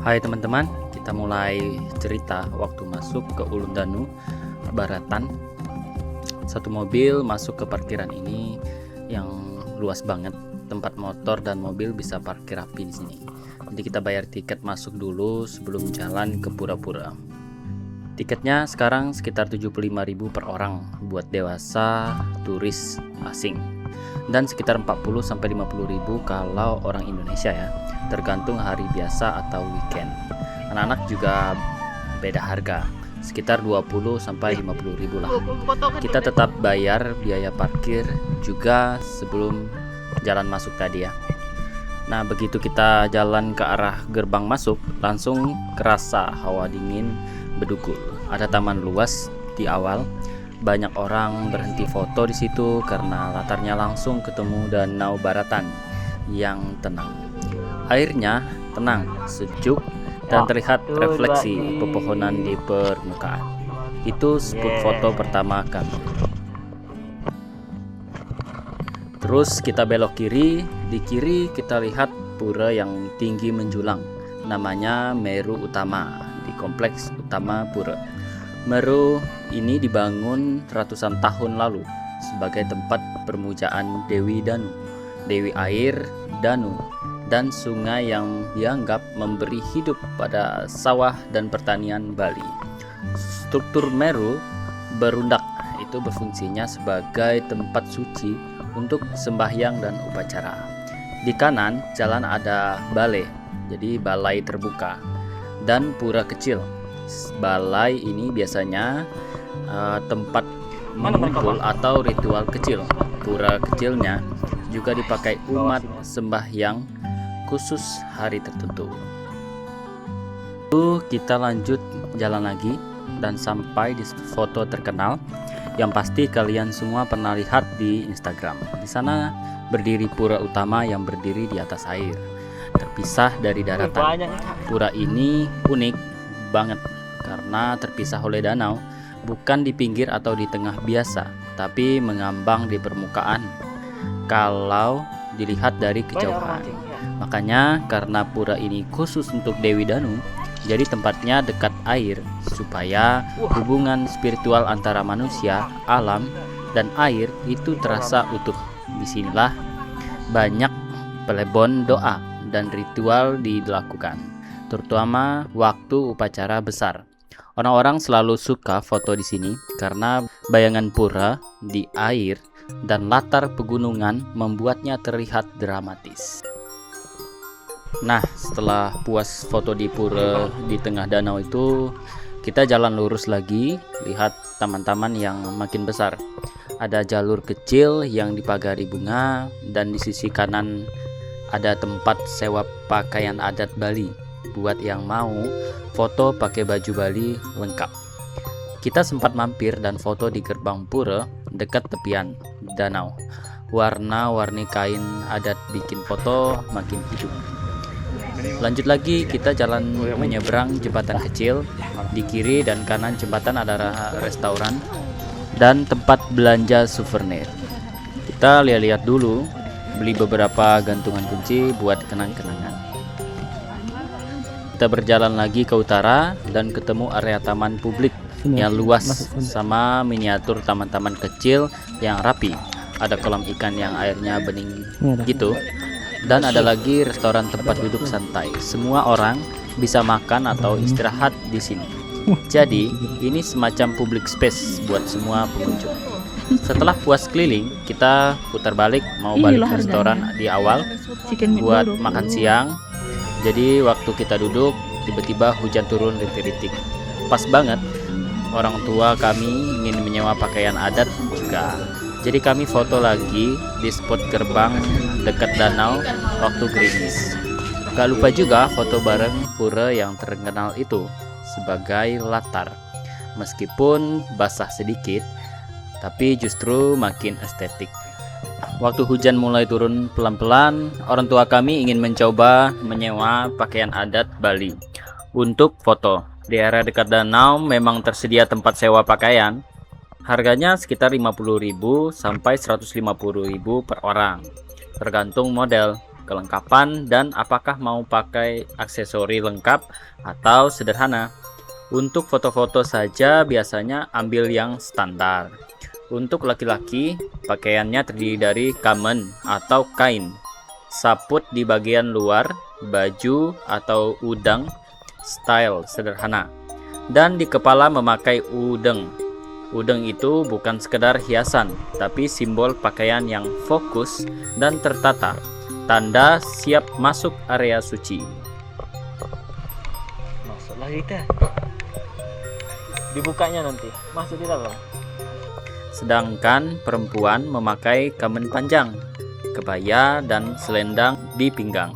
Hai teman-teman, kita mulai cerita waktu masuk ke Ulun Danu, Baratan. Satu mobil masuk ke parkiran ini yang luas banget, tempat motor dan mobil bisa parkir rapi di sini. Jadi kita bayar tiket masuk dulu sebelum jalan ke pura-pura. Tiketnya sekarang sekitar 75.000 per orang buat dewasa turis asing, dan sekitar 40-50.000 kalau orang Indonesia ya, tergantung hari biasa atau weekend. Anak-anak juga beda harga, sekitar 20-50.000 lah. Kita tetap bayar biaya parkir juga sebelum jalan masuk tadi ya. Nah, begitu kita jalan ke arah gerbang masuk, langsung kerasa hawa dingin bedugul. Ada taman luas di awal. Banyak orang berhenti foto di situ karena latarnya langsung ketemu Danau Baratan yang tenang. Airnya tenang, sejuk, dan terlihat refleksi pepohonan di permukaan. Itu spot foto pertama kami. Terus kita belok kiri. Di kiri kita lihat pura yang tinggi menjulang. Namanya Meru Utama di kompleks utama pura. Meru ini dibangun ratusan tahun lalu sebagai tempat permujaan Dewi Danu, Dewi Air Danu, dan sungai yang dianggap memberi hidup pada sawah dan pertanian Bali. Struktur Meru berundak itu berfungsinya sebagai tempat suci untuk sembahyang dan upacara. Di kanan jalan ada balai, jadi balai terbuka, dan pura kecil. Balai ini biasanya tempat mengumpul atau ritual kecil. Pura kecilnya juga dipakai umat sembahyang khusus hari tertentu. Lalu kita lanjut jalan lagi dan sampai di foto terkenal yang pasti kalian semua pernah lihat di Instagram. Di sana berdiri pura utama yang berdiri di atas air, terpisah dari daratan. Pura ini unik banget karena terpisah oleh danau, bukan di pinggir atau di tengah biasa, tapi mengambang di permukaan kalau dilihat dari kejauhan. Makanya karena pura ini khusus untuk Dewi Danu, jadi tempatnya dekat air supaya hubungan spiritual antara manusia, alam, dan air itu terasa utuh. Disinilah banyak pelebon doa dan ritual dilakukan, terutama waktu upacara besar. Orang-orang selalu suka foto di sini karena bayangan pura di air dan latar pegunungan membuatnya terlihat dramatis. Nah, setelah puas foto di pura di tengah danau itu, kita jalan lurus lagi, lihat taman-taman yang makin besar. Ada jalur kecil yang dipagari bunga, dan di sisi kanan ada tempat sewa pakaian adat Bali buat yang mau foto pakai baju Bali lengkap. Kita sempat mampir dan foto di gerbang pura dekat tepian danau. Warna-warni kain adat bikin foto makin hidup. Lanjut lagi, kita jalan menyeberang jembatan kecil. Di kiri dan kanan jembatan ada restoran dan tempat belanja souvenir. Kita lihat-lihat dulu, beli beberapa gantungan kunci buat kenang-kenangan. Kita berjalan lagi ke utara dan ketemu area taman publik yang luas sama miniatur taman-taman kecil yang rapi. Ada kolam ikan yang airnya bening gitu. Dan ada lagi restoran tempat duduk santai. Semua orang bisa makan atau istirahat di sini. Jadi, ini semacam public space buat semua pengunjung. Setelah puas keliling, kita putar balik mau balik ke restoran di awal buat makan siang. Jadi, waktu kita duduk, tiba-tiba hujan turun rintik-rintik. Pas banget, orang tua kami ingin menyewa pakaian adat juga. Jadi kami foto lagi di spot gerbang dekat danau waktu gerimis. Gak lupa juga foto bareng pura yang terkenal itu sebagai latar. Meskipun basah sedikit, tapi justru makin estetik. Waktu hujan mulai turun pelan-pelan, orang tua kami ingin mencoba menyewa pakaian adat Bali untuk foto. Di area dekat danau memang tersedia tempat sewa pakaian. Harganya sekitar 50.000 sampai 150.000 per orang, tergantung model. kelengkapan, dan apakah mau pakai aksesori lengkap atau sederhana. Untuk foto-foto saja biasanya ambil yang standar. Untuk laki-laki, pakaiannya terdiri dari kamen atau kain, saput di bagian luar, baju atau udeng, style sederhana, dan di kepala memakai udeng. Udeng itu bukan sekedar hiasan, tapi simbol pakaian yang fokus dan tertata, tanda siap masuk area suci. Masuklah kita. Dibukanya nanti, masuk di dalam. Sedangkan perempuan memakai kamen panjang, kebaya, dan selendang di pinggang.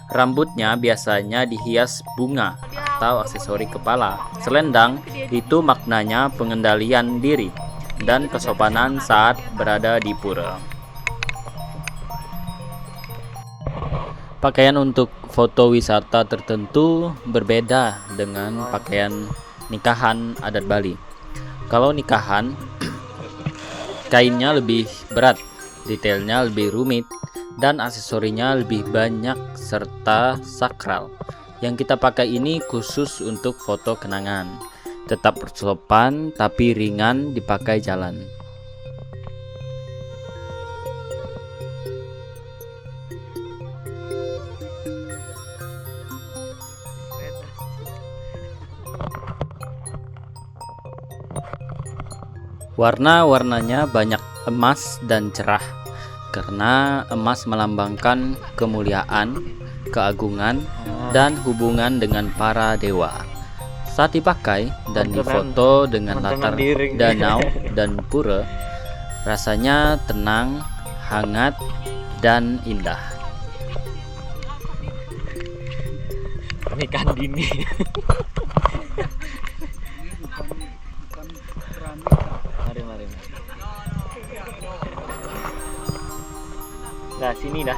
Rambutnya biasanya dihias bunga atau aksesori kepala. Selendang itu maknanya pengendalian diri dan kesopanan saat berada di pura. Pakaian untuk foto wisata tertentu berbeda dengan pakaian nikahan adat Bali. Kalau nikahan, kainnya lebih berat, detailnya lebih rumit, dan aksesorinya lebih banyak serta sakral. Yang kita pakai ini khusus untuk foto kenangan. Tetap sopan tapi ringan dipakai jalan. Warna-warnanya banyak emas dan cerah, karena emas melambangkan kemuliaan, keagungan, dan hubungan dengan para dewa. Saat dipakai dan difoto dengan latar danau dan pura, rasanya tenang, hangat, dan indah. Pernikahan dini. Mari. Nah, sini dah.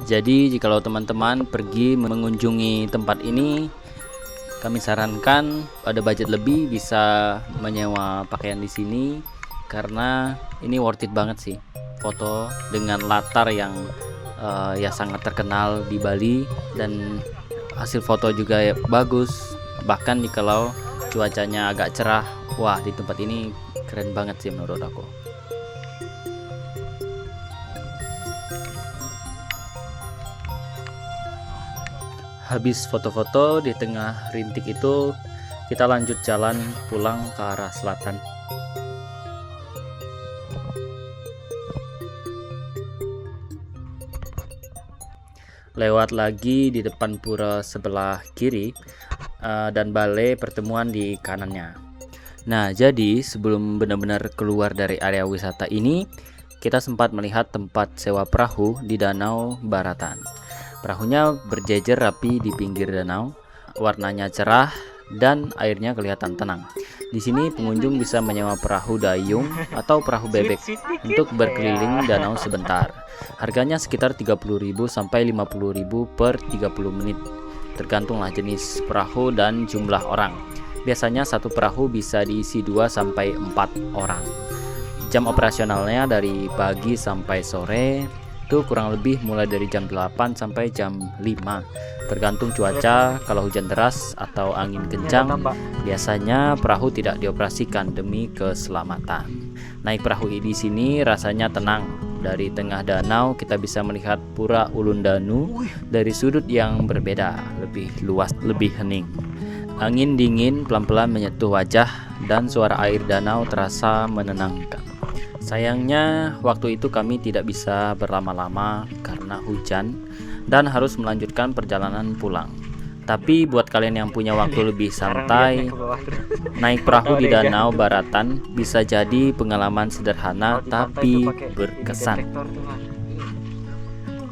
Jadi jikalau teman-teman pergi mengunjungi tempat ini, kami sarankan ada budget lebih bisa menyewa pakaian di sini, karena ini worth it banget sih. Foto dengan latar yang ya sangat terkenal di Bali, dan hasil foto juga ya bagus. Bahkan jikalau cuacanya agak cerah, wah di tempat ini keren banget sih menurut aku. Habis foto-foto di tengah rintik itu, kita lanjut jalan pulang ke arah selatan. Lewat lagi di depan pura sebelah kiri, dan balai pertemuan di kanannya. Nah, jadi sebelum benar-benar keluar dari area wisata ini, kita sempat melihat tempat sewa perahu di Danau Baratan. Perahunya berjejer rapi di pinggir danau, warnanya cerah dan airnya kelihatan tenang. Di sini pengunjung bisa menyewa perahu dayung atau perahu bebek untuk berkeliling danau sebentar. Harganya sekitar 30.000 sampai 50.000 per 30 menit. Tergantunglah jenis perahu dan jumlah orang. Biasanya satu perahu bisa diisi 2 sampai 4 orang. Jam operasionalnya dari pagi sampai sore, itu kurang lebih mulai dari jam 8 sampai jam 5. Tergantung cuaca. Kalau hujan deras atau angin kencang, biasanya perahu tidak dioperasikan demi keselamatan. Naik perahu di sini rasanya tenang. Dari tengah danau kita bisa melihat Pura Ulundanu dari sudut yang berbeda, lebih luas, lebih hening. Angin dingin pelan-pelan menyentuh wajah dan suara air danau terasa menenangkan. Sayangnya waktu itu kami tidak bisa berlama-lama karena hujan dan harus melanjutkan perjalanan pulang. Tapi buat kalian yang punya waktu lebih santai, naik perahu di Danau Baratan bisa jadi pengalaman sederhana tapi berkesan.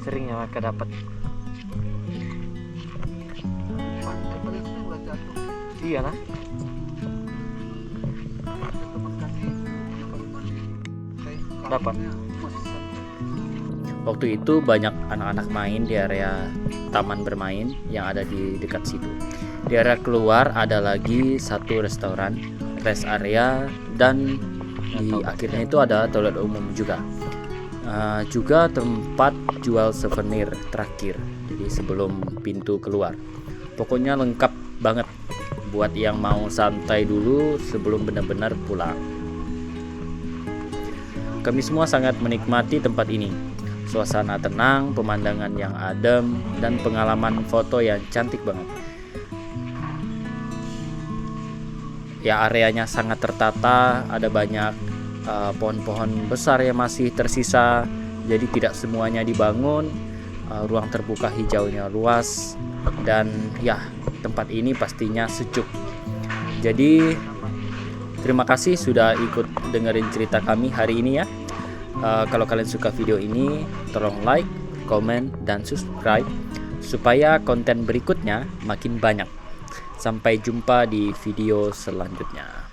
Sering ya mereka dapat. Iya lah. Dapat. Waktu itu banyak anak-anak main di area taman bermain yang ada di dekat situ. Di area keluar ada lagi satu restoran, rest area, dan di akhirnya itu ada toilet umum juga. Juga tempat jual souvenir terakhir, jadi sebelum pintu keluar. Pokoknya lengkap banget buat yang mau santai dulu sebelum benar-benar pulang. Kami semua sangat menikmati tempat ini. Suasana tenang, pemandangan yang adem, dan pengalaman foto yang cantik banget. Ya, areanya sangat tertata, ada banyak pohon-pohon besar yang masih tersisa, jadi tidak semuanya dibangun. Ruang terbuka hijaunya luas, dan ya, tempat ini pastinya sejuk. Jadi terima kasih sudah ikut dengerin cerita kami hari ini ya. Kalau kalian suka video ini, tolong like, komen, dan subscribe supaya konten berikutnya makin banyak. Sampai jumpa di video selanjutnya.